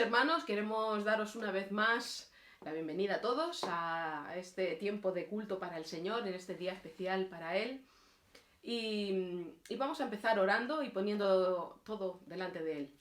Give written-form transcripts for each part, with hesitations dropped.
hermanos, queremos daros una vez más la bienvenida a todos a este tiempo de culto para el Señor, en este día especial para Él. Y vamos a empezar orando y poniendo todo delante de Él.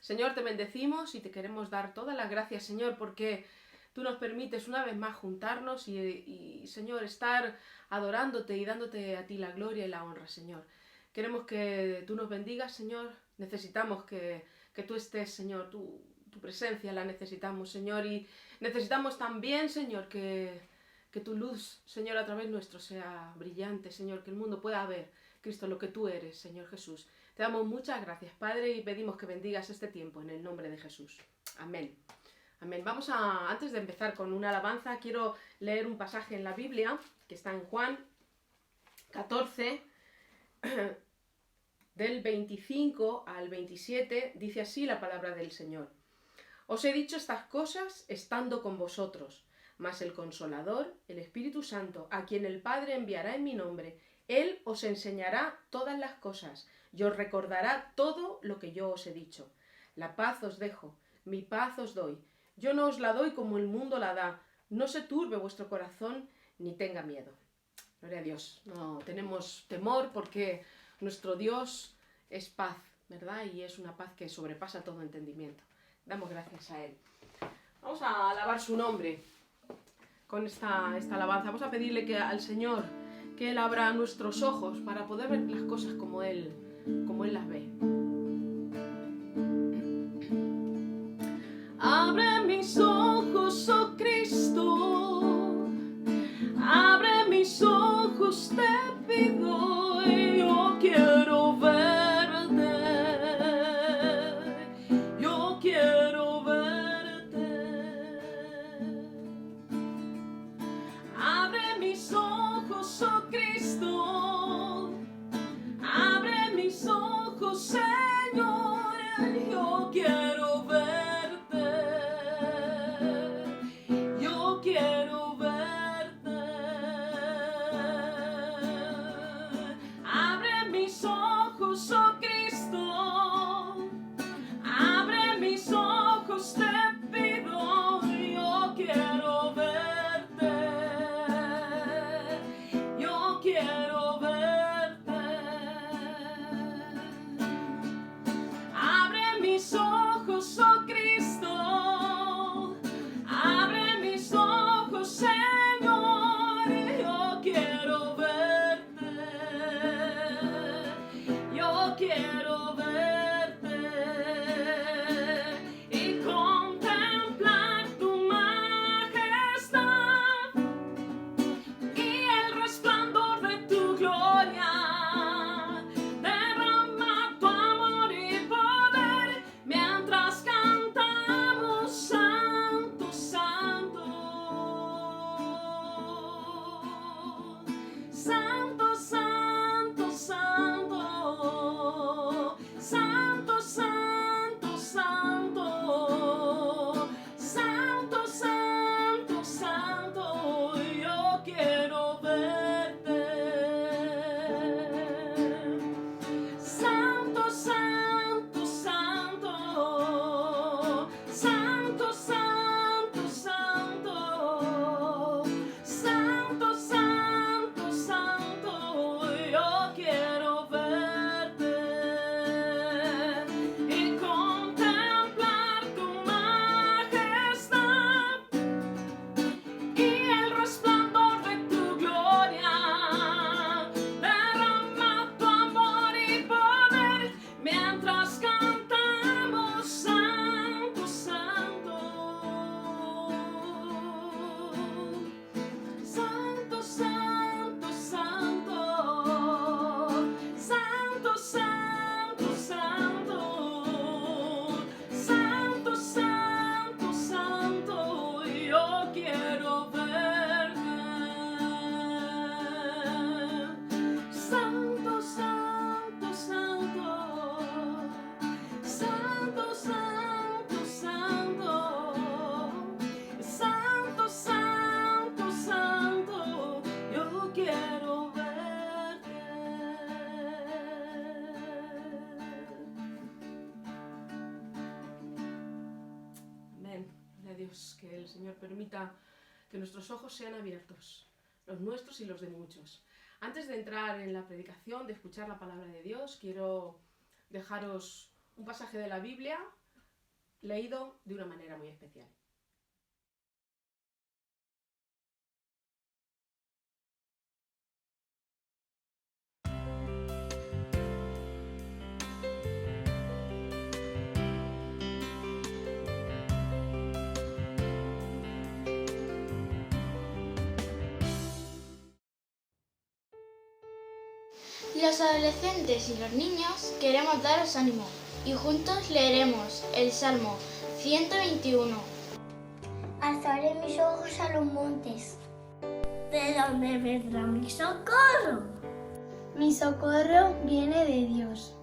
Señor, te bendecimos y te queremos dar todas las gracias, Señor, porque tú nos permites una vez más juntarnos y Señor, estar adorándote y dándote a ti la gloria y la honra, Señor. Queremos que tú nos bendigas, Señor. Necesitamos que tú estés, Señor. Tu presencia la necesitamos, Señor. Y necesitamos también, Señor, que tu luz, Señor, a través nuestro sea brillante, Señor. Que el mundo pueda ver, Cristo, lo que tú eres, Señor Jesús. Te damos muchas gracias, Padre, y pedimos que bendigas este tiempo en el nombre de Jesús. Amén. Amén. Antes de empezar con una alabanza, quiero leer un pasaje en la Biblia que está en Juan 14, del 25 al 27, dice así la palabra del Señor. Os he dicho estas cosas estando con vosotros, mas el Consolador, el Espíritu Santo, a quien el Padre enviará en mi nombre, Él os enseñará todas las cosas y os recordará todo lo que yo os he dicho. La paz os dejo, mi paz os doy. Yo no os la doy como el mundo la da. No se turbe vuestro corazón ni tenga miedo. Gloria a Dios. No tenemos temor porque nuestro Dios es paz, ¿verdad? Y es una paz que sobrepasa todo entendimiento. Damos gracias a Él. Vamos a alabar su nombre con esta alabanza. Vamos a pedirle al Señor que Él abra nuestros ojos para poder ver las cosas como Él las ve. Abre mis ojos, oh Cristo. Abre mis ojos, te pido, yo quiero verte, yo quiero verte. Abre mis ojos, oh Cristo, abre mis ojos, Señor, yo quiero verte, yo quiero verte. Dios, que el Señor permita que nuestros ojos sean abiertos, los nuestros y los de muchos. Antes de entrar en la predicación, de escuchar la palabra de Dios, quiero dejaros un pasaje de la Biblia leído de una manera muy especial. Los adolescentes y los niños queremos daros ánimo y juntos leeremos el Salmo 121. Alzaré mis ojos a los montes. ¿De dónde vendrá mi socorro? Mi socorro viene de Dios,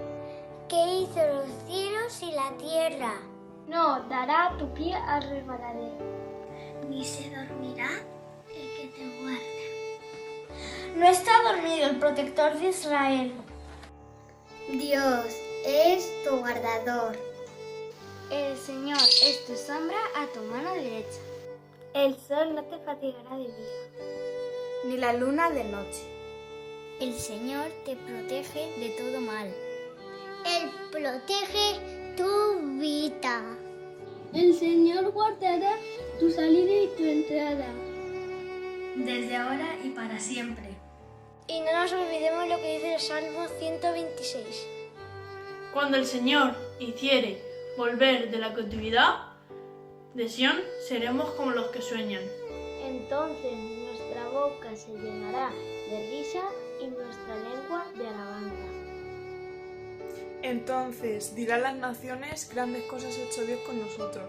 Que hizo los cielos y la tierra. no dará tu pie al resbaladero. Ni se dormirá el que te guarda. No está dormido el protector de Israel. Dios es tu guardador. El Señor es tu sombra a tu mano derecha. El sol no te fatigará de día, Ni la luna de noche. El Señor te protege de todo mal. Él protege tu vida. el Señor guardará tu salida y tu entrada, Desde ahora y para siempre. y no nos olvidemos lo que dice el Salmo 126. Cuando el Señor hiciere volver de la cautividad de Sión, seremos como los que sueñan. Entonces nuestra boca se llenará de risa y nuestra lengua de alabanza. Entonces dirán las naciones, grandes cosas ha hecho Dios con nosotros.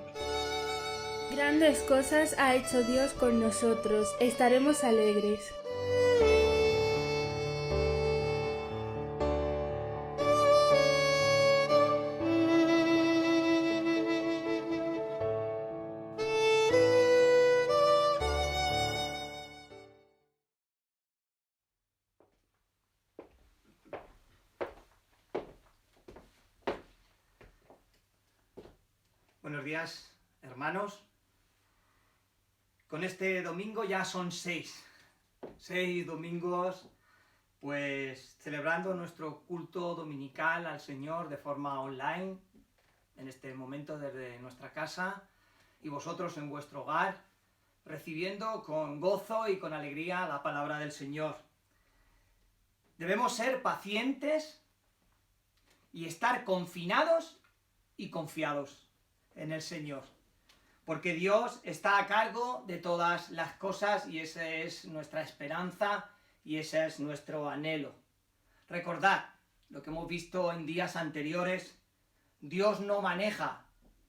Grandes cosas ha hecho Dios con nosotros, estaremos alegres. Buenos días, hermanos. Con este domingo ya son 6 domingos, pues celebrando nuestro culto dominical al Señor de forma online, en este momento desde nuestra casa, y vosotros en vuestro hogar, recibiendo con gozo y con alegría la palabra del Señor. Debemos ser pacientes y estar confinados y confiados en el Señor, porque Dios está a cargo de todas las cosas y esa es nuestra esperanza y ese es nuestro anhelo. Recordad lo que hemos visto en días anteriores: Dios no maneja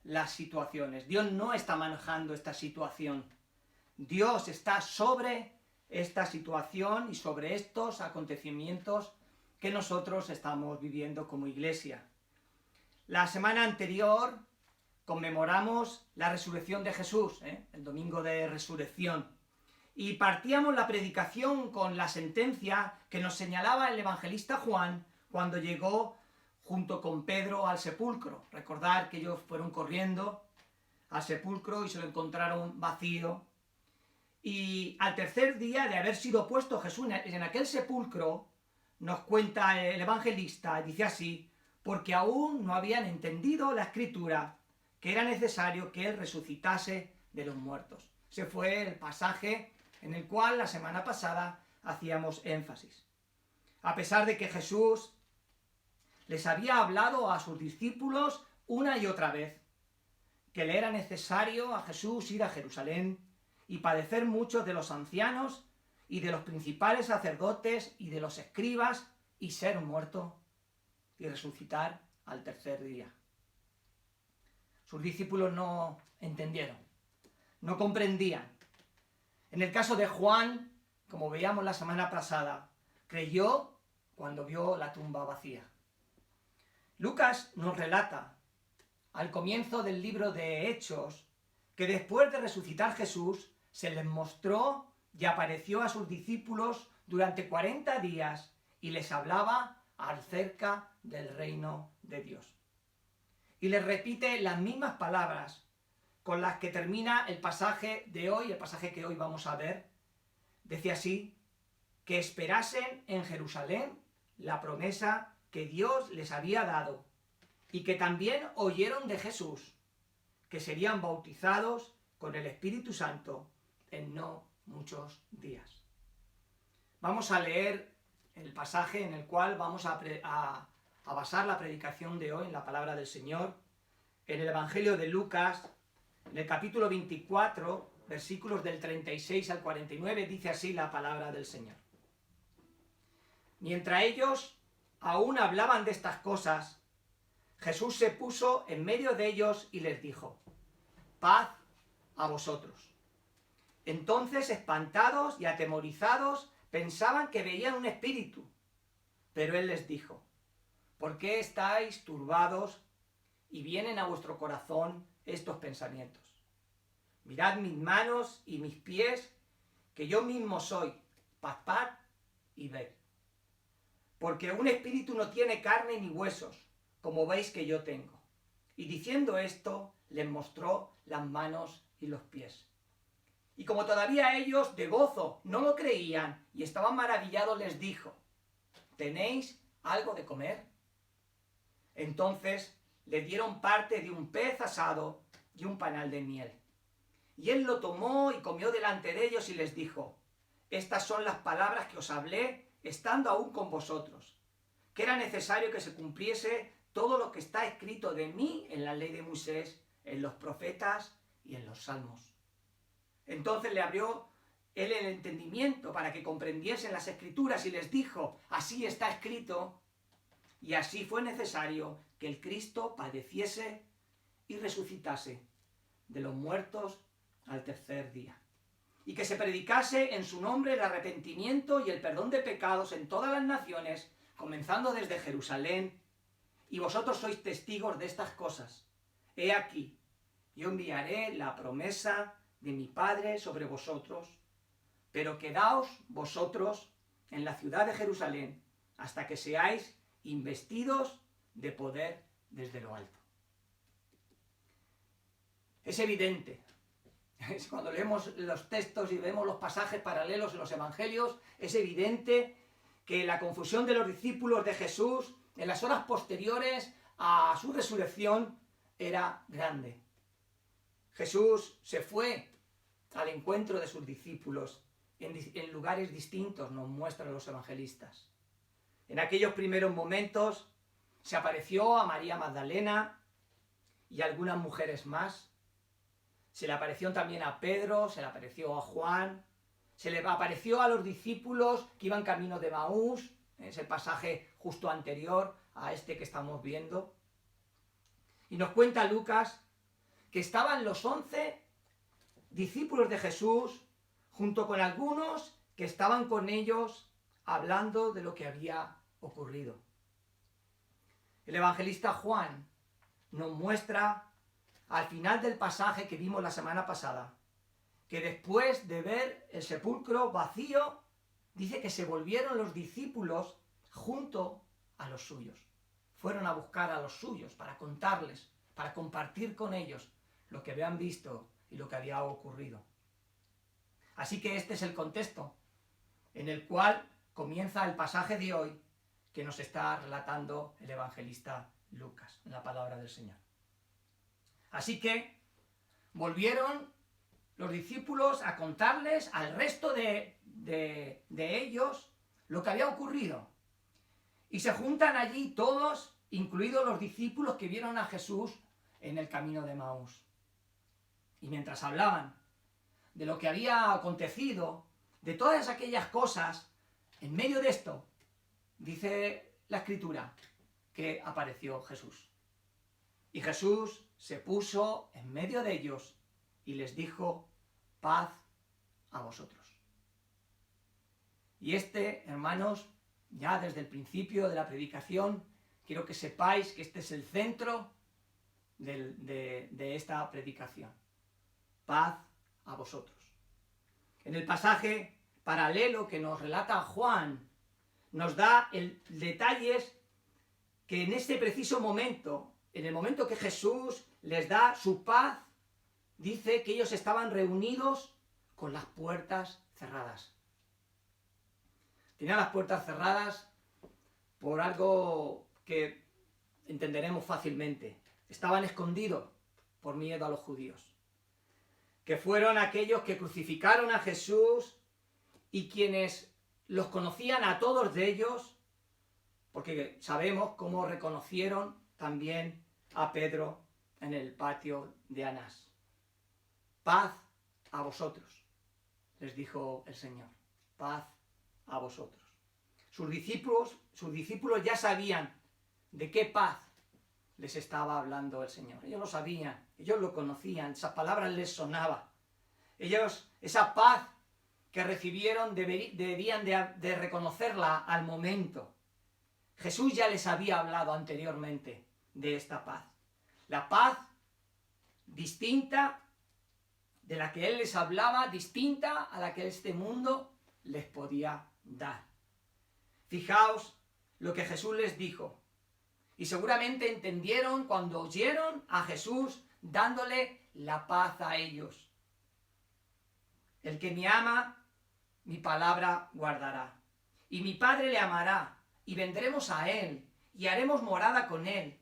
las situaciones, Dios no está manejando esta situación, Dios está sobre esta situación y sobre estos acontecimientos que nosotros estamos viviendo como iglesia. La semana anterior conmemoramos la resurrección de Jesús, el domingo de resurrección, y partíamos la predicación con la sentencia que nos señalaba el evangelista Juan cuando llegó junto con Pedro al sepulcro. Recordad que ellos fueron corriendo al sepulcro y se lo encontraron vacío, y al tercer día de haber sido puesto Jesús en aquel sepulcro, nos cuenta el evangelista, dice así: porque aún no habían entendido la escritura, que era necesario que Él resucitase de los muertos. Ese fue el pasaje en el cual la semana pasada hacíamos énfasis. A pesar de que Jesús les había hablado a sus discípulos una y otra vez que le era necesario a Jesús ir a Jerusalén y padecer muchos de los ancianos y de los principales sacerdotes y de los escribas y ser muerto y resucitar al tercer día. Sus discípulos no entendieron, no comprendían. En el caso de Juan, como veíamos la semana pasada, creyó cuando vio la tumba vacía. Lucas nos relata, al comienzo del libro de Hechos, que después de resucitar Jesús, se les mostró y apareció a sus discípulos durante 40 días y les hablaba acerca del reino de Dios. Y les repite las mismas palabras con las que termina el pasaje de hoy, el pasaje que hoy vamos a ver. Decía así: que esperasen en Jerusalén la promesa que Dios les había dado, y que también oyeron de Jesús, que serían bautizados con el Espíritu Santo en no muchos días. Vamos a leer el pasaje en el cual vamos a basar la predicación de hoy en la palabra del Señor, en el Evangelio de Lucas, en el capítulo 24, versículos del 36 al 49, dice así la palabra del Señor. Mientras ellos aún hablaban de estas cosas, Jesús se puso en medio de ellos y les dijo: paz a vosotros. Entonces, espantados y atemorizados, pensaban que veían un espíritu. Pero él les dijo: ¿por qué estáis turbados y vienen a vuestro corazón estos pensamientos? Mirad mis manos y mis pies, que yo mismo soy. Palpad y ved. Porque un espíritu no tiene carne ni huesos, como veis que yo tengo. Y diciendo esto, les mostró las manos y los pies. Y como todavía ellos de gozo no lo creían y estaban maravillados, les dijo: ¿tenéis algo de comer? Entonces le dieron parte de un pez asado y un panal de miel. Y él lo tomó y comió delante de ellos y les dijo: estas son las palabras que os hablé estando aún con vosotros, que era necesario que se cumpliese todo lo que está escrito de mí en la ley de Moisés, en los profetas y en los salmos. Entonces le abrió él el entendimiento para que comprendiesen las escrituras y les dijo: así está escrito, y así fue necesario que el Cristo padeciese y resucitase de los muertos al tercer día, y que se predicase en su nombre el arrepentimiento y el perdón de pecados en todas las naciones, comenzando desde Jerusalén. Y vosotros sois testigos de estas cosas. He aquí, yo enviaré la promesa de mi Padre sobre vosotros, pero quedaos vosotros en la ciudad de Jerusalén hasta que seáis investidos de poder desde lo alto. Es evidente, cuando leemos los textos y vemos los pasajes paralelos en los evangelios, es evidente que la confusión de los discípulos de Jesús en las horas posteriores a su resurrección era grande. Jesús se fue al encuentro de sus discípulos en lugares distintos, nos muestran los evangelistas. En aquellos primeros momentos se apareció a María Magdalena y a algunas mujeres más. Se le apareció también a Pedro, se le apareció a Juan, se le apareció a los discípulos que iban camino de Maús, es el pasaje justo anterior a este que estamos viendo. Y nos cuenta Lucas que estaban los 11 discípulos de Jesús junto con algunos que estaban con ellos hablando de lo que había ocurrido. El evangelista Juan nos muestra al final del pasaje que vimos la semana pasada, que después de ver el sepulcro vacío, dice que se volvieron los discípulos junto a los suyos. Fueron a buscar a los suyos para contarles, para compartir con ellos lo que habían visto y lo que había ocurrido. Así que este es el contexto en el cual comienza el pasaje de hoy que nos está relatando el evangelista Lucas en la palabra del Señor. Así que volvieron los discípulos a contarles al resto de ellos lo que había ocurrido. Y se juntan allí todos, incluidos los discípulos que vieron a Jesús en el camino de Maús. Y mientras hablaban de lo que había acontecido, de todas aquellas cosas, en medio de esto, dice la Escritura, que apareció Jesús. Y Jesús se puso en medio de ellos y les dijo: paz a vosotros. Y hermanos, ya desde el principio de la predicación, quiero que sepáis que este es el centro de esta predicación. Paz a vosotros. En el pasaje paralelo que nos relata Juan, nos da detalles que en este preciso momento, en el momento que Jesús les da su paz, dice que ellos estaban reunidos con las puertas cerradas. Tenían las puertas cerradas por algo que entenderemos fácilmente. Estaban escondidos por miedo a los judíos, que fueron aquellos que crucificaron a Jesús y quienes los conocían a todos de ellos, porque sabemos cómo reconocieron también a Pedro en el patio de Anás. Paz a vosotros, les dijo el Señor, paz a vosotros. Sus discípulos ya sabían de qué paz les estaba hablando el Señor. Ellos lo sabían, ellos lo conocían, esas palabras les sonaban. Ellos, esa paz que recibieron, debían de reconocerla al momento. Jesús ya les había hablado anteriormente de esta paz. La paz distinta de la que Él les hablaba, distinta a la que este mundo les podía dar. Fijaos lo que Jesús les dijo. Y seguramente entendieron cuando oyeron a Jesús dándole la paz a ellos. El que me ama, mi palabra guardará. Y mi Padre le amará, y vendremos a Él, y haremos morada con Él.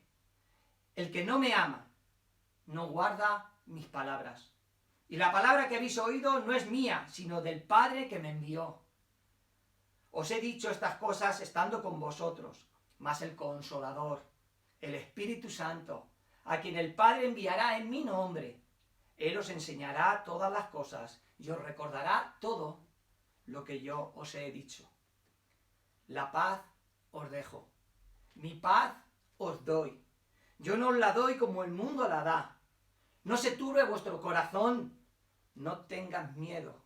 El que no me ama, no guarda mis palabras. Y la palabra que habéis oído no es mía, sino del Padre que me envió. Os he dicho estas cosas estando con vosotros, mas el Consolador, el Espíritu Santo, a quien el Padre enviará en mi nombre, Él os enseñará todas las cosas y os recordará todo lo que yo os he dicho. La paz os dejo, mi paz os doy. Yo no os la doy como el mundo la da. No se turbe vuestro corazón, no tengas miedo.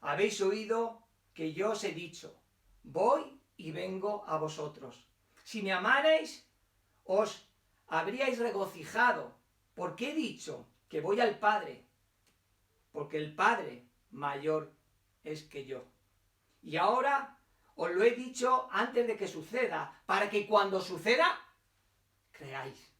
Habéis oído que yo os he dicho, voy y vengo a vosotros. Si me amarais, os habríais regocijado, porque he dicho que voy al Padre, porque el Padre mayor es que yo. Y ahora os lo he dicho antes de que suceda, para que cuando suceda, creáis.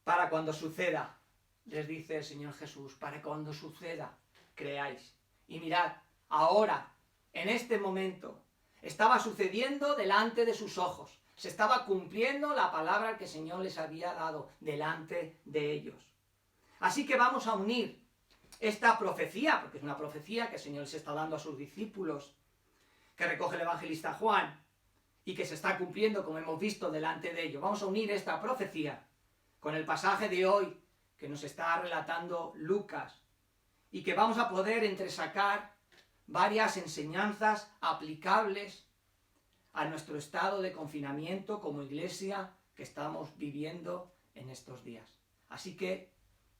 Para cuando suceda, les dice el Señor Jesús, para cuando suceda, creáis. Y mirad, ahora, en este momento, estaba sucediendo delante de sus ojos. Se estaba cumpliendo la palabra que el Señor les había dado delante de ellos. Así que vamos a unir esta profecía, porque es una profecía que el Señor les está dando a sus discípulos, que recoge el evangelista Juan, y que se está cumpliendo, como hemos visto, delante de ellos. Vamos a unir esta profecía con el pasaje de hoy, que nos está relatando Lucas, y que vamos a poder entresacar varias enseñanzas aplicables a nuestro estado de confinamiento como iglesia que estamos viviendo en estos días. Así que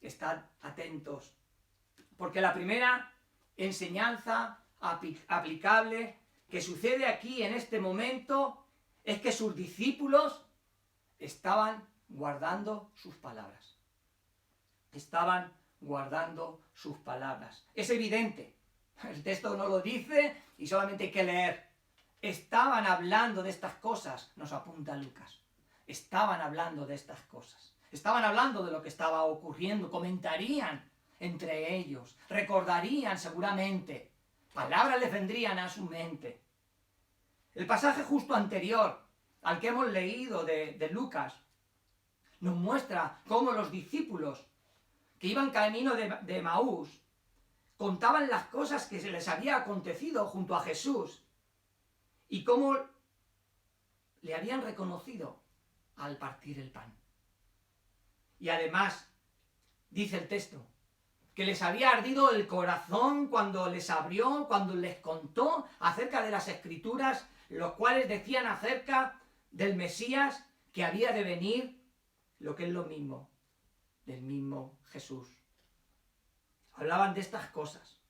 estad atentos, porque la primera enseñanza aplicable que sucede aquí en este momento es que sus discípulos estaban guardando sus palabras. Estaban guardando sus palabras. Es evidente, el texto no lo dice y solamente hay que leer. Estaban hablando de estas cosas, nos apunta Lucas. Estaban hablando de estas cosas. Estaban hablando de lo que estaba ocurriendo, comentarían entre ellos, recordarían seguramente, palabras les vendrían a su mente. El pasaje justo anterior al que hemos leído de Lucas nos muestra cómo los discípulos que iban camino de Emaús contaban las cosas que se les había acontecido junto a Jesús y cómo le habían reconocido al partir el pan. Y además, dice el texto, que les había ardido el corazón cuando les abrió, cuando les contó acerca de las Escrituras, los cuales decían acerca del Mesías que había de venir, lo que es lo mismo, del mismo Jesús. Hablaban de estas cosas.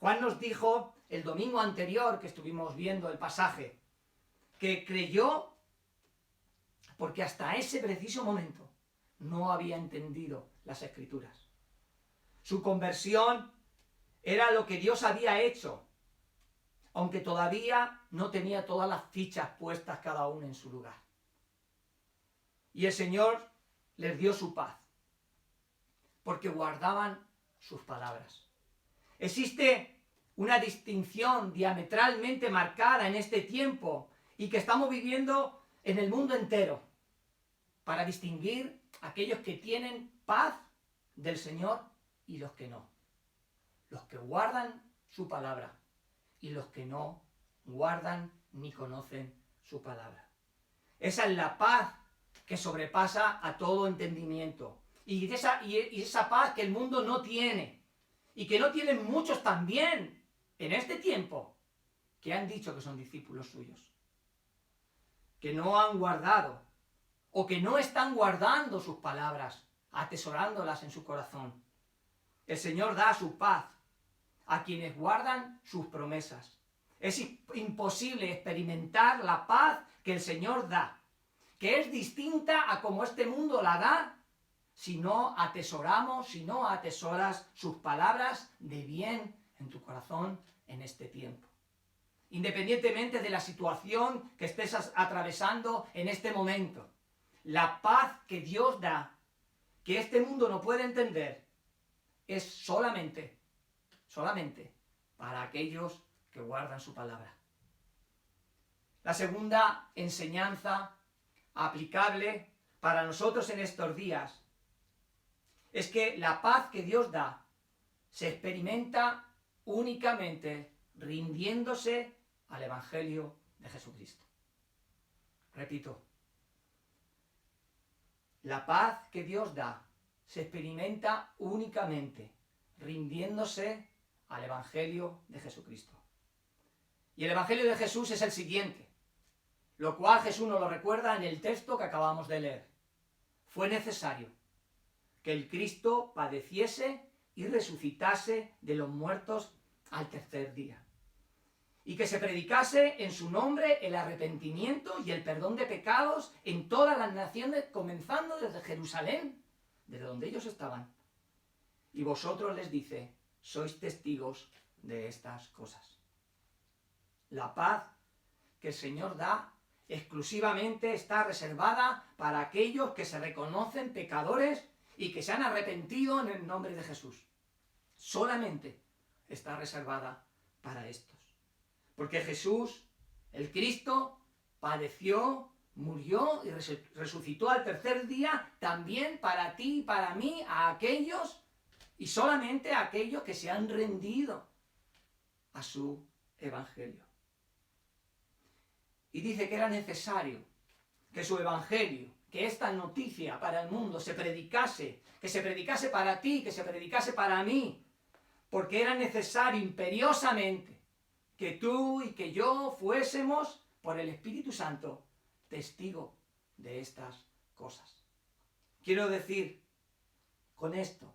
Juan nos dijo el domingo anterior que estuvimos viendo el pasaje, que creyó porque hasta ese preciso momento no había entendido las Escrituras. Su conversión era lo que Dios había hecho, aunque todavía no tenía todas las fichas puestas cada uno en su lugar. Y el Señor les dio su paz. porque guardaban sus palabras. Existe una distinción diametralmente marcada en este tiempo y que estamos viviendo en el mundo entero para distinguir a aquellos que tienen paz del Señor y los que no. Los que guardan su palabra y los que no guardan ni conocen su palabra. Esa es la paz que sobrepasa a todo entendimiento. Y esa paz que el mundo no tiene. Y que no tienen muchos también en este tiempo que han dicho que son discípulos suyos. Que no han guardado o que no están guardando sus palabras, atesorándolas en su corazón. El Señor da su paz a quienes guardan sus promesas. Es imposible experimentar la paz que el Señor da, que es distinta a como este mundo la da, si no atesoramos, si no atesoras sus palabras de bien en tu corazón en este tiempo. Independientemente de la situación que estés atravesando en este momento, la paz que Dios da, que este mundo no puede entender, es solamente para aquellos que guardan su palabra. La segunda enseñanza aplicable para nosotros en estos días es que la paz que Dios da se experimenta únicamente rindiéndose al Evangelio de Jesucristo. Repito, la paz que Dios da se experimenta únicamente rindiéndose al Evangelio de Jesucristo. Y el Evangelio de Jesús es el siguiente, lo cual Jesús nos lo recuerda en el texto que acabamos de leer. Fue necesario que el Cristo padeciese y resucitase de los muertos al tercer día, y que se predicase en su nombre el arrepentimiento y el perdón de pecados en todas las naciones, comenzando desde Jerusalén, desde donde ellos estaban. Y vosotros, les dice, sois testigos de estas cosas. La paz que el Señor da exclusivamente está reservada para aquellos que se reconocen pecadores y que se han arrepentido en el nombre de Jesús. Solamente está reservada para estos. Porque Jesús, el Cristo, padeció, murió y resucitó al tercer día también para ti y para mí, a aquellos y solamente a aquellos que se han rendido a su evangelio. Y dice que era necesario que su evangelio, que esta noticia para el mundo se predicase, que se predicase para ti, que se predicase para mí, porque era necesario imperiosamente que tú y que yo fuésemos, por el Espíritu Santo, testigo de estas cosas. Quiero decir con esto,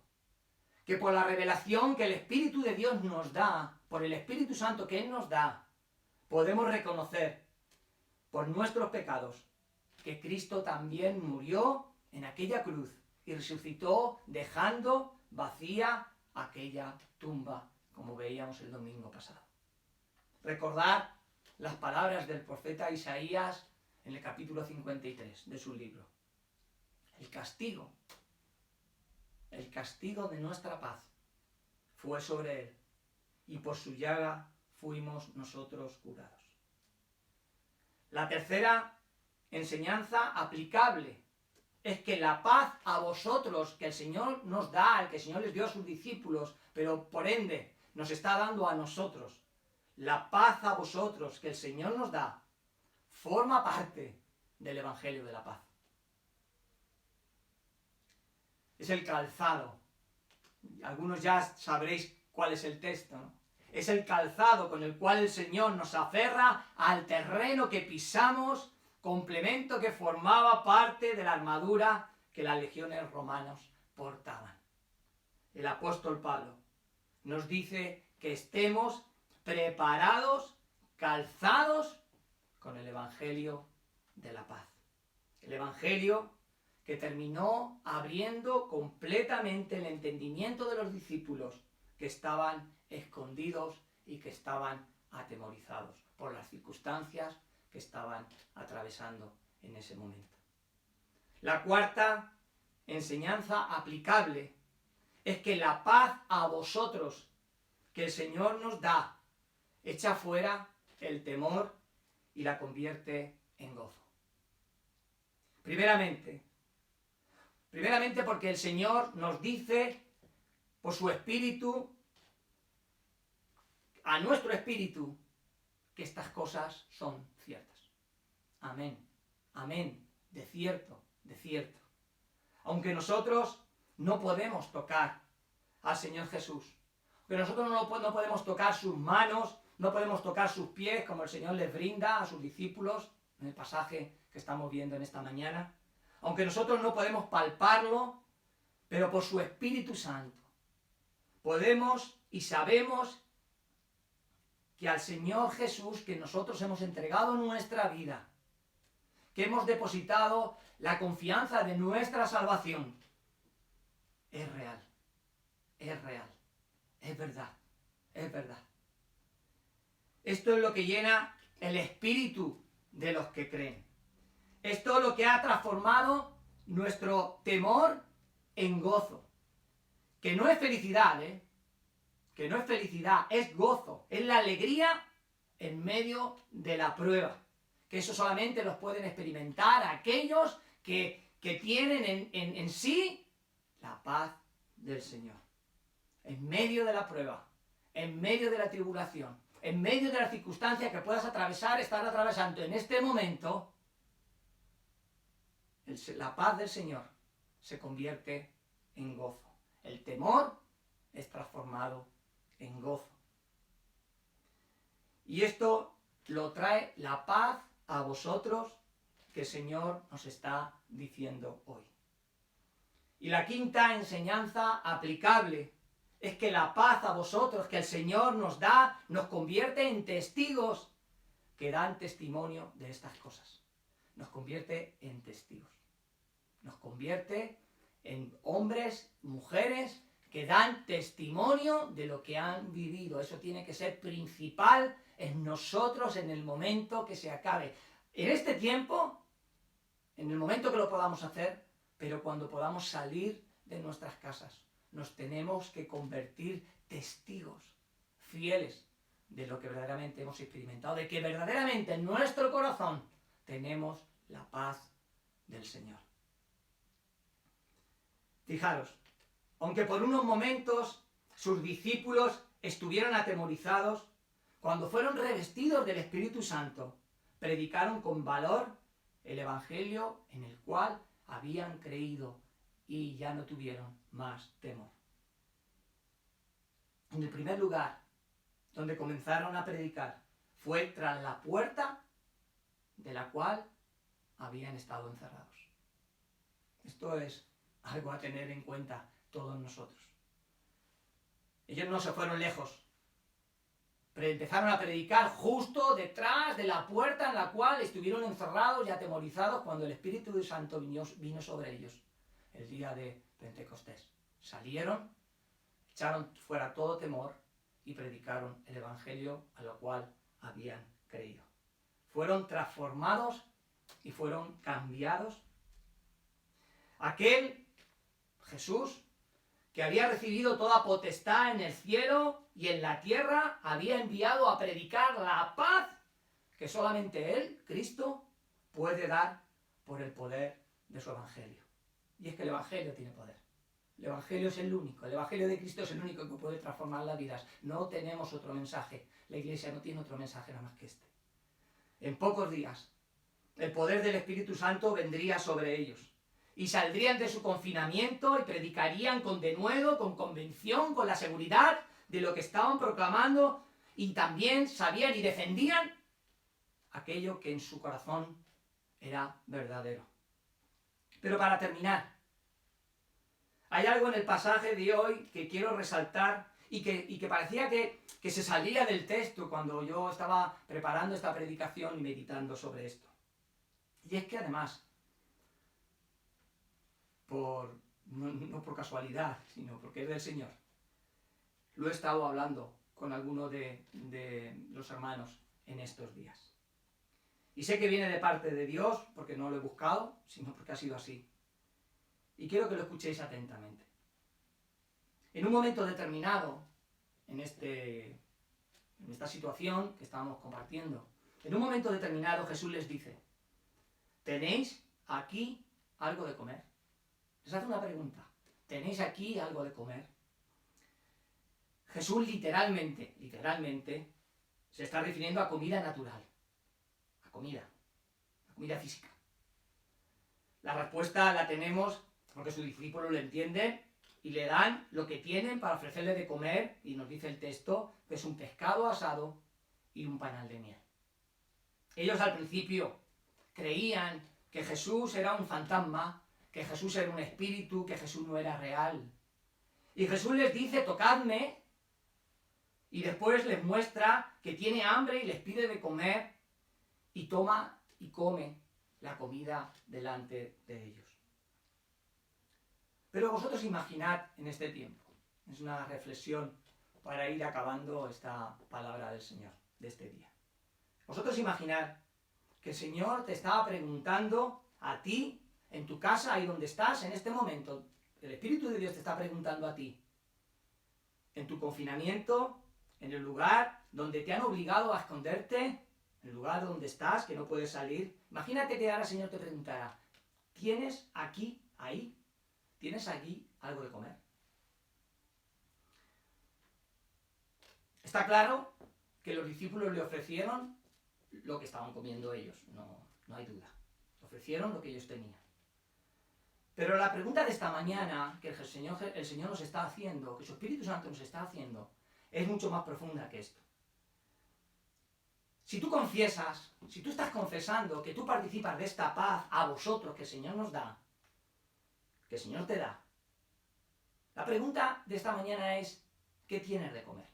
que por la revelación que el Espíritu de Dios nos da, por el Espíritu Santo que Él nos da, podemos reconocer por nuestros pecados que Cristo también murió en aquella cruz y resucitó dejando vacía aquella tumba, como veíamos el domingo pasado. Recordad las palabras del profeta Isaías en el capítulo 53 de su libro. El castigo de nuestra paz fue sobre él, y por su llaga fuimos nosotros curados. La tercera enseñanza aplicable es que la paz a vosotros que el Señor nos da, el que el Señor les dio a sus discípulos, pero por ende nos está dando a nosotros, la paz a vosotros que el Señor nos da, forma parte del Evangelio de la paz. Es el calzado. Algunos ya sabréis cuál es el texto, ¿no? Es el calzado con el cual el Señor nos aferra al terreno que pisamos, complemento que formaba parte de la armadura que las legiones romanas portaban. El apóstol Pablo nos dice que estemos preparados, calzados con el Evangelio de la paz. El Evangelio que terminó abriendo completamente el entendimiento de los discípulos que estaban escondidos y que estaban atemorizados por las circunstancias que estaban atravesando en ese momento. La cuarta enseñanza aplicable es que la paz a vosotros que el Señor nos da echa fuera el temor y la convierte en gozo. Primeramente porque el Señor nos dice por su Espíritu, a nuestro espíritu, que estas cosas son ciertas. Amén, amén, de cierto, de cierto. Aunque nosotros no podemos tocar al Señor Jesús, que nosotros no podemos tocar sus manos, no podemos tocar sus pies, como el Señor les brinda a sus discípulos, en el pasaje que estamos viendo en esta mañana, aunque nosotros no podemos palparlo, pero por su Espíritu Santo podemos y sabemos que al Señor Jesús, que nosotros hemos entregado nuestra vida, que hemos depositado la confianza de nuestra salvación, es real, es real, es verdad, es verdad. Esto es lo que llena el espíritu de los que creen. Esto es lo que ha transformado nuestro temor en gozo. Que no es felicidad, que no es felicidad, es gozo, es la alegría en medio de la prueba. Que eso solamente los pueden experimentar aquellos que tienen en sí la paz del Señor. En medio de la prueba, en medio de la tribulación, en medio de las circunstancias que puedas estar atravesando en este momento, la paz del Señor se convierte en gozo. El temor es transformado en gozo. Y esto lo trae la paz a vosotros que el Señor nos está diciendo hoy. Y la quinta enseñanza aplicable es que la paz a vosotros que el Señor nos da, nos convierte en testigos que dan testimonio de estas cosas. Nos convierte en testigos. Nos convierte en hombres, mujeres que dan testimonio de lo que han vivido. Eso tiene que ser principal en nosotros en el momento que se acabe. En este tiempo, en el momento que lo podamos hacer, pero cuando podamos salir de nuestras casas, nos tenemos que convertir testigos fieles de lo que verdaderamente hemos experimentado, de que verdaderamente en nuestro corazón tenemos la paz del Señor. Fijaros, aunque por unos momentos sus discípulos estuvieron atemorizados, cuando fueron revestidos del Espíritu Santo, predicaron con valor el Evangelio en el cual habían creído y ya no tuvieron más temor. En el primer lugar donde comenzaron a predicar fue tras la puerta de la cual habían estado encerrados. Esto es algo a tener en cuenta todos nosotros. Ellos no se fueron lejos, pero empezaron a predicar justo detrás de la puerta en la cual estuvieron encerrados y atemorizados cuando el Espíritu Santo vino sobre ellos el día de Pentecostés. Salieron, echaron fuera todo temor y predicaron el Evangelio a lo cual habían creído. Fueron transformados y fueron cambiados. Aquel Jesús, que había recibido toda potestad en el cielo y en la tierra, había enviado a predicar la paz que solamente Él, Cristo, puede dar por el poder de su Evangelio. Y es que el Evangelio tiene poder. El Evangelio es el único, el Evangelio de Cristo es el único que puede transformar las vidas. No tenemos otro mensaje. La Iglesia no tiene otro mensaje nada más que este. En pocos días, el poder del Espíritu Santo vendría sobre ellos. Y saldrían de su confinamiento y predicarían con denuedo, con convicción, con la seguridad de lo que estaban proclamando, y también sabían y defendían aquello que en su corazón era verdadero. Pero para terminar, hay algo en el pasaje de hoy que quiero resaltar y que parecía que se salía del texto cuando yo estaba preparando esta predicación y meditando sobre esto. Y es que además, no por casualidad, sino porque es del Señor, lo he estado hablando con alguno de los hermanos en estos días. Y sé que viene de parte de Dios, porque no lo he buscado, sino porque ha sido así. Y quiero que lo escuchéis atentamente. En un momento determinado, en esta situación que estábamos compartiendo, en un momento determinado Jesús les dice, ¿tenéis aquí algo de comer? Les hace una pregunta, ¿tenéis aquí algo de comer? Jesús literalmente, se está refiriendo a comida natural, a comida física. La respuesta la tenemos porque sus discípulos lo entienden y le dan lo que tienen para ofrecerle de comer, y nos dice el texto que es un pescado asado y un panal de miel. Ellos al principio creían que Jesús era un fantasma, que Jesús era un espíritu, que Jesús no era real. Y Jesús les dice, tocadme, y después les muestra que tiene hambre y les pide de comer, y toma y come la comida delante de ellos. Pero vosotros imaginad en este tiempo, es una reflexión para ir acabando esta palabra del Señor de este día. Vosotros imaginad que el Señor te estaba preguntando a ti, en tu casa, ahí donde estás, en este momento, el Espíritu de Dios te está preguntando a ti, en tu confinamiento, en el lugar donde te han obligado a esconderte, en el lugar donde estás, que no puedes salir. Imagínate que ahora el Señor te preguntara, ¿tienes aquí, ahí, tienes aquí algo de comer? Está claro que los discípulos le ofrecieron lo que estaban comiendo ellos, no hay duda. Ofrecieron lo que ellos tenían. Pero la pregunta de esta mañana que el Señor nos está haciendo, que su Espíritu Santo nos está haciendo, es mucho más profunda que esto. Si tú confiesas, si tú estás confesando que tú participas de esta paz a vosotros que el Señor nos da, que el Señor te da, la pregunta de esta mañana es, ¿qué tienes de comer?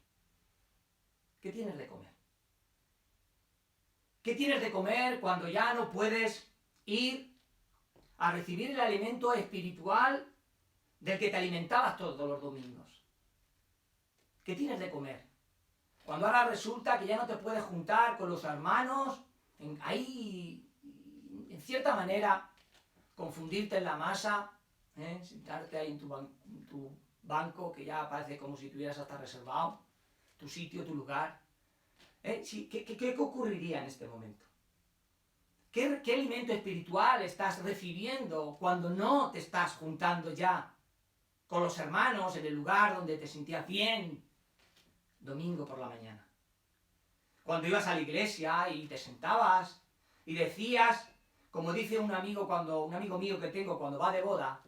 ¿Qué tienes de comer? ¿Qué tienes de comer cuando ya no puedes ir a recibir el alimento espiritual del que te alimentabas todos los domingos? ¿Qué tienes de comer? Cuando ahora resulta que ya no te puedes juntar con los hermanos, ahí, en cierta manera, confundirte en la masa, sentarte ahí en tu banco, que ya parece como si tuvieras hasta reservado, tu sitio, tu lugar. ¿Qué ocurriría en este momento? ¿Qué alimento espiritual estás recibiendo cuando no te estás juntando ya con los hermanos en el lugar donde te sentías bien domingo por la mañana? Cuando ibas a la iglesia y te sentabas y decías, como dice un amigo mío que tengo cuando va de boda,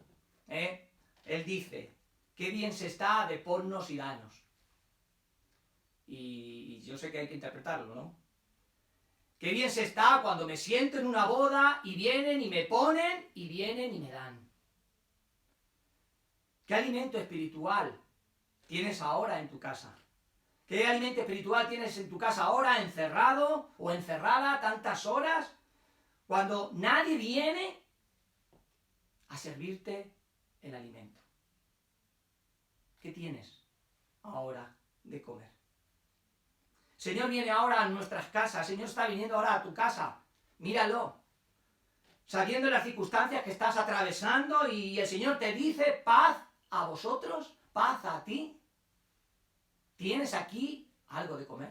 él dice, qué bien se está de pornos y danos. Y yo sé que hay que interpretarlo, ¿no? Qué bien se está cuando me siento en una boda y vienen y me ponen y vienen y me dan. ¿Qué alimento espiritual tienes ahora en tu casa? ¿Qué alimento espiritual tienes en tu casa ahora, encerrado o encerrada tantas horas, cuando nadie viene a servirte el alimento? ¿Qué tienes ahora de comer? Señor viene ahora a nuestras casas, Señor está viniendo ahora a tu casa, míralo, sabiendo las circunstancias que estás atravesando, y el Señor te dice, paz a vosotros, paz a ti. ¿Tienes aquí algo de comer?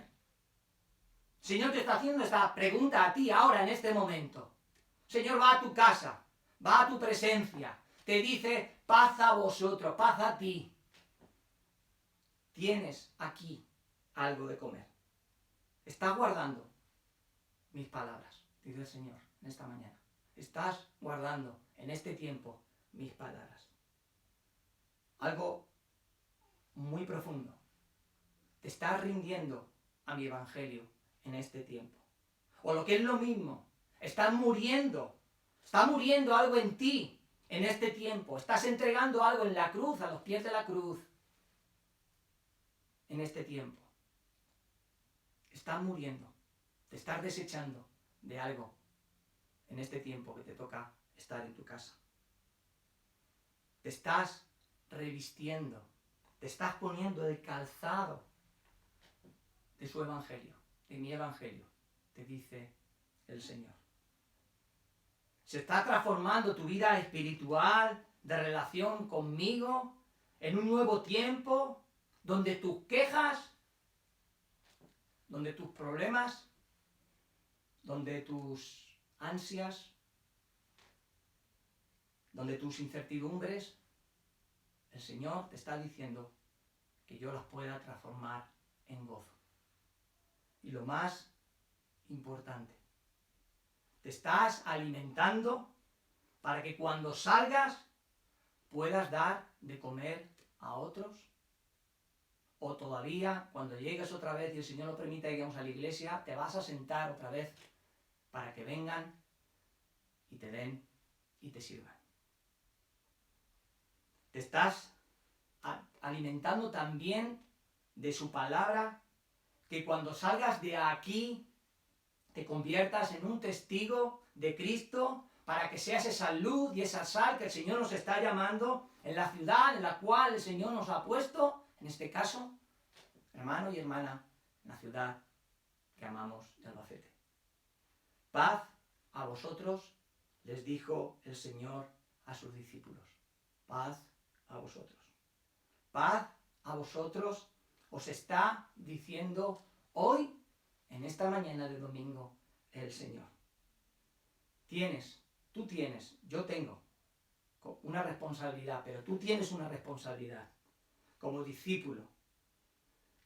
El Señor te está haciendo esta pregunta a ti ahora, en este momento. El Señor va a tu casa, va a tu presencia, te dice, paz a vosotros, paz a ti. ¿Tienes aquí algo de comer? ¿Estás guardando mis palabras? Dice el Señor en esta mañana. ¿Estás guardando en este tiempo mis palabras? Algo muy profundo. ¿Te estás rindiendo a mi evangelio en este tiempo? O lo que es lo mismo, está muriendo algo en ti en este tiempo. Estás entregando algo en la cruz, a los pies de la cruz, en este tiempo. Estás muriendo, te estás desechando de algo en este tiempo que te toca estar en tu casa. Te estás revistiendo, te estás poniendo el calzado de su evangelio, de mi evangelio, te dice el Señor. Se está transformando tu vida espiritual, de relación conmigo, en un nuevo tiempo donde tus quejas, donde tus problemas, donde tus ansias, donde tus incertidumbres, el Señor te está diciendo que yo las pueda transformar en gozo. Y lo más importante, te estás alimentando para que cuando salgas puedas dar de comer a otros. O todavía, cuando llegues otra vez y el Señor lo permita y lleguemos a la iglesia, te vas a sentar otra vez para que vengan y te den y te sirvan. Te estás alimentando también de su palabra, que cuando salgas de aquí te conviertas en un testigo de Cristo para que seas esa luz y esa sal que el Señor nos está llamando en la ciudad en la cual el Señor nos ha puesto, en este caso, hermano y hermana, en la ciudad que amamos de Albacete. Paz a vosotros, les dijo el Señor a sus discípulos. Paz a vosotros. Paz a vosotros os está diciendo hoy, en esta mañana de domingo, el Señor. Tú tienes, yo tengo una responsabilidad, pero tú tienes una responsabilidad como discípulo,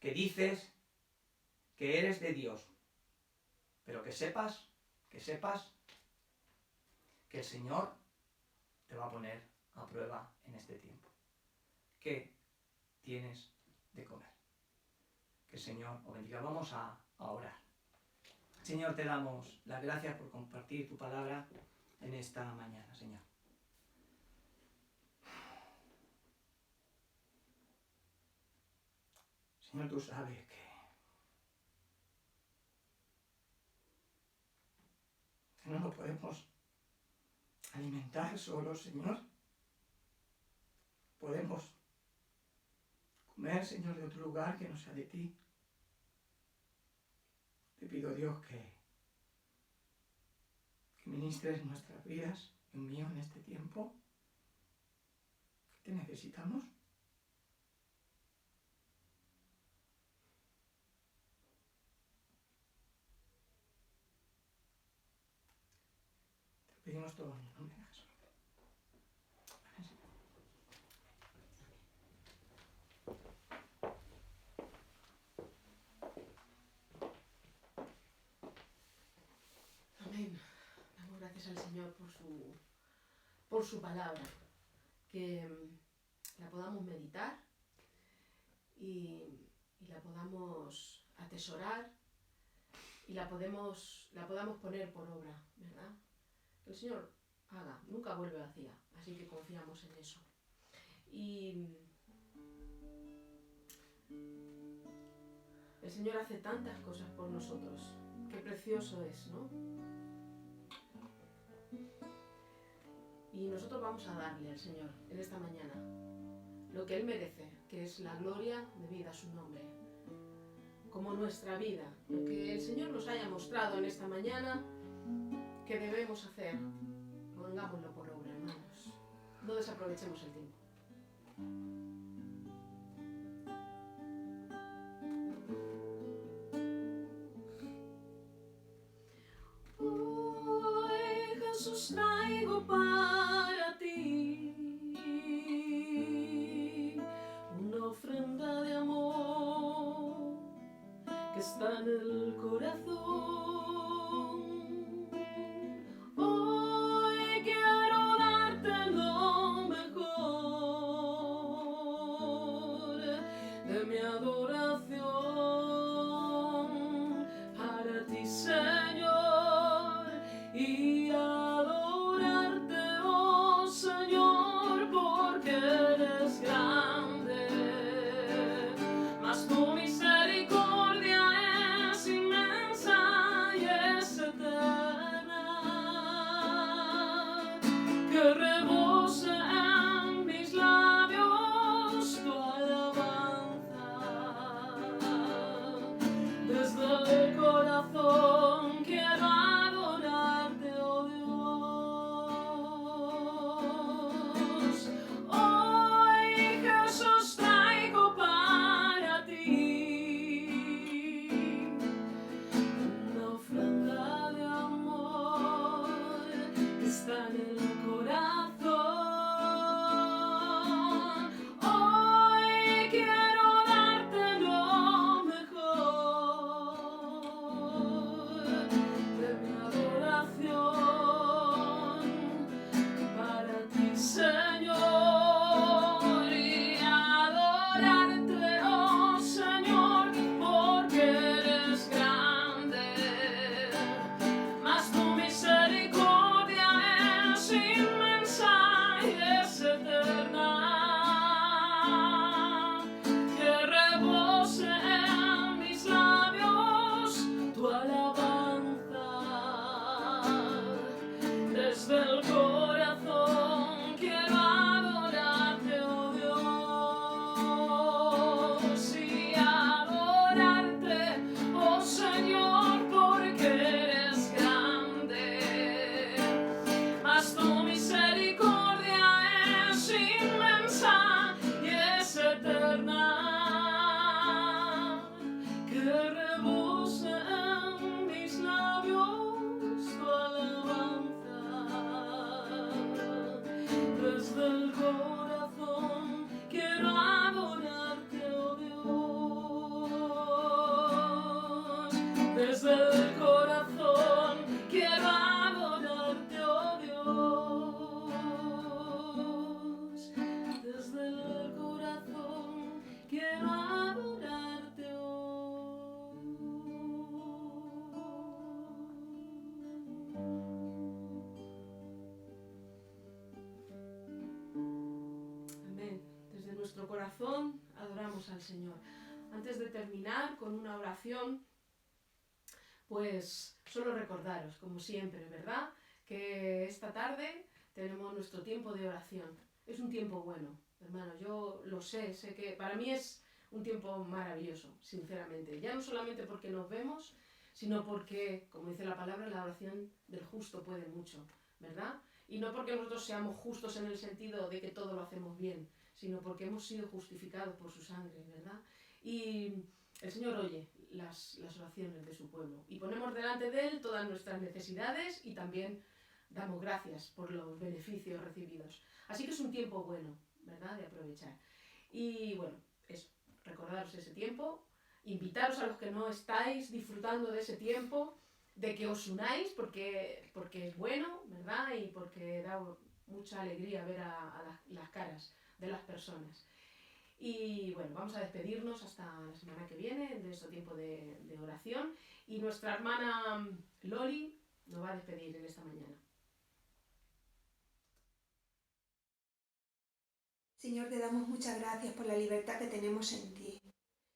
que dices que eres de Dios, pero que sepas que el Señor te va a poner a prueba en este tiempo. ¿Qué tienes de comer? Que el Señor os bendiga. Vamos a orar. Señor, te damos las gracias por compartir tu palabra en esta mañana, Señor. Señor, tú sabes que no nos podemos alimentar solos, Señor. Podemos comer, Señor, de otro lugar que no sea de ti. Te pido, Dios, que ministres nuestras vidas, y un mío en este tiempo, que te necesitamos. Te pedimos todo en el nombre de Jesús. Amén. Damos gracias al Señor por su palabra, que la podamos meditar y la podamos atesorar y la podamos poner por obra, ¿verdad? Que el Señor haga, nunca vuelve vacía, así que confiamos en eso. Y el Señor hace tantas cosas por nosotros, qué precioso es, ¿no? Y nosotros vamos a darle al Señor en esta mañana lo que Él merece, que es la gloria debida a su nombre, como nuestra vida, lo que el Señor nos haya mostrado en esta mañana que debemos hacer, pongámoslo por obra, hermanos, no desaprovechemos el tiempo. Hoy Jesús traigo para ti una ofrenda de amor que está en el corazón. Hoy quiero darte lo mejor de mi adoración para ti, Señor, y adorarte, oh Señor, porque eres grande, mas tu misericordia es inmensa y es eterna, que rebose en mis labios tu alabanza. corazón adoramos al Señor. Antes de terminar con una oración, pues solo recordaros, como siempre, ¿verdad?, que esta tarde tenemos nuestro tiempo de oración. Es un tiempo bueno, hermano, yo lo sé que para mí es un tiempo maravilloso, sinceramente. Ya no solamente porque nos vemos, sino porque, como dice la palabra, la oración del justo puede mucho, ¿verdad? Y no porque nosotros seamos justos en el sentido de que todo lo hacemos bien, sino porque hemos sido justificados por su sangre, ¿verdad? Y el Señor oye las oraciones de su pueblo. Y ponemos delante de Él todas nuestras necesidades y también damos gracias por los beneficios recibidos. Así que es un tiempo bueno, ¿verdad?, de aprovechar. Y bueno, eso, recordaros ese tiempo, invitaros a los que no estáis disfrutando de ese tiempo, de que os unáis porque es bueno, ¿verdad?, y porque da mucha alegría ver a las caras de las personas. Y bueno, vamos a despedirnos hasta la semana que viene de este tiempo de oración, y nuestra hermana Loli nos va a despedir en esta mañana. Señor, te damos muchas gracias por la libertad que tenemos en ti.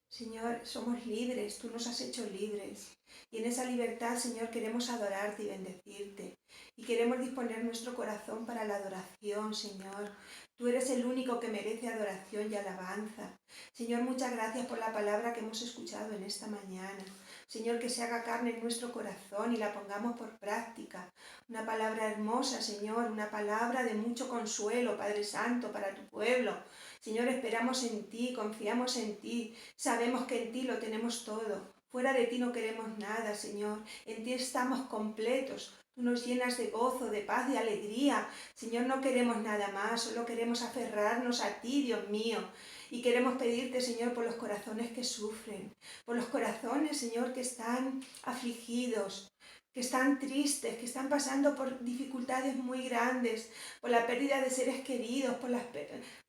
Señor, somos libres, tú nos has hecho libres. Y en esa libertad, Señor, queremos adorarte y bendecirte. Y queremos disponer nuestro corazón para la adoración, Señor. Tú eres el único que merece adoración y alabanza. Señor, muchas gracias por la palabra que hemos escuchado en esta mañana. Señor, que se haga carne en nuestro corazón y la pongamos por práctica. Una palabra hermosa, Señor, una palabra de mucho consuelo, Padre Santo, para tu pueblo. Señor, esperamos en ti, confiamos en ti, sabemos que en ti lo tenemos todo. Fuera de ti no queremos nada, Señor. En ti estamos completos. Tú nos llenas de gozo, de paz, de alegría. Señor, no queremos nada más, solo queremos aferrarnos a ti, Dios mío. Y queremos pedirte, Señor, por los corazones que sufren, por los corazones, Señor, que están afligidos, que están tristes, que están pasando por dificultades muy grandes, por la pérdida de seres queridos,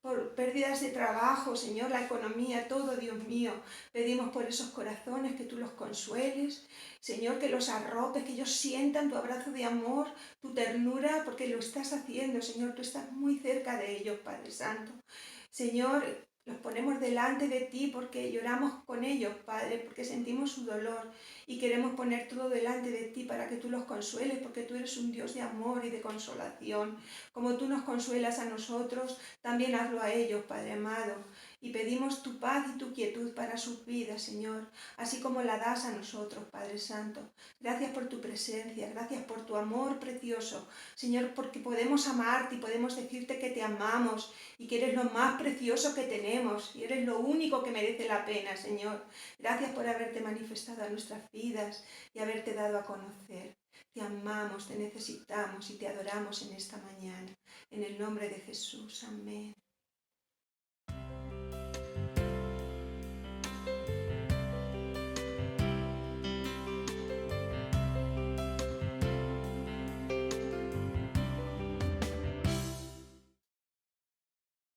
por pérdidas de trabajo, Señor, la economía, todo, Dios mío. Pedimos por esos corazones que tú los consueles, Señor, que los arropes, que ellos sientan tu abrazo de amor, tu ternura, porque lo estás haciendo, Señor, tú estás muy cerca de ellos, Padre Santo. Señor, los ponemos delante de ti porque lloramos con ellos, Padre, porque sentimos su dolor y queremos poner todo delante de ti para que tú los consueles, porque tú eres un Dios de amor y de consolación. Como tú nos consuelas a nosotros, también hazlo a ellos, Padre amado. Y pedimos tu paz y tu quietud para sus vidas, Señor, así como la das a nosotros, Padre Santo. Gracias por tu presencia, gracias por tu amor precioso, Señor, porque podemos amarte y podemos decirte que te amamos y que eres lo más precioso que tenemos y eres lo único que merece la pena, Señor. Gracias por haberte manifestado a nuestras vidas y haberte dado a conocer. Te amamos, te necesitamos y te adoramos en esta mañana. En el nombre de Jesús. Amén.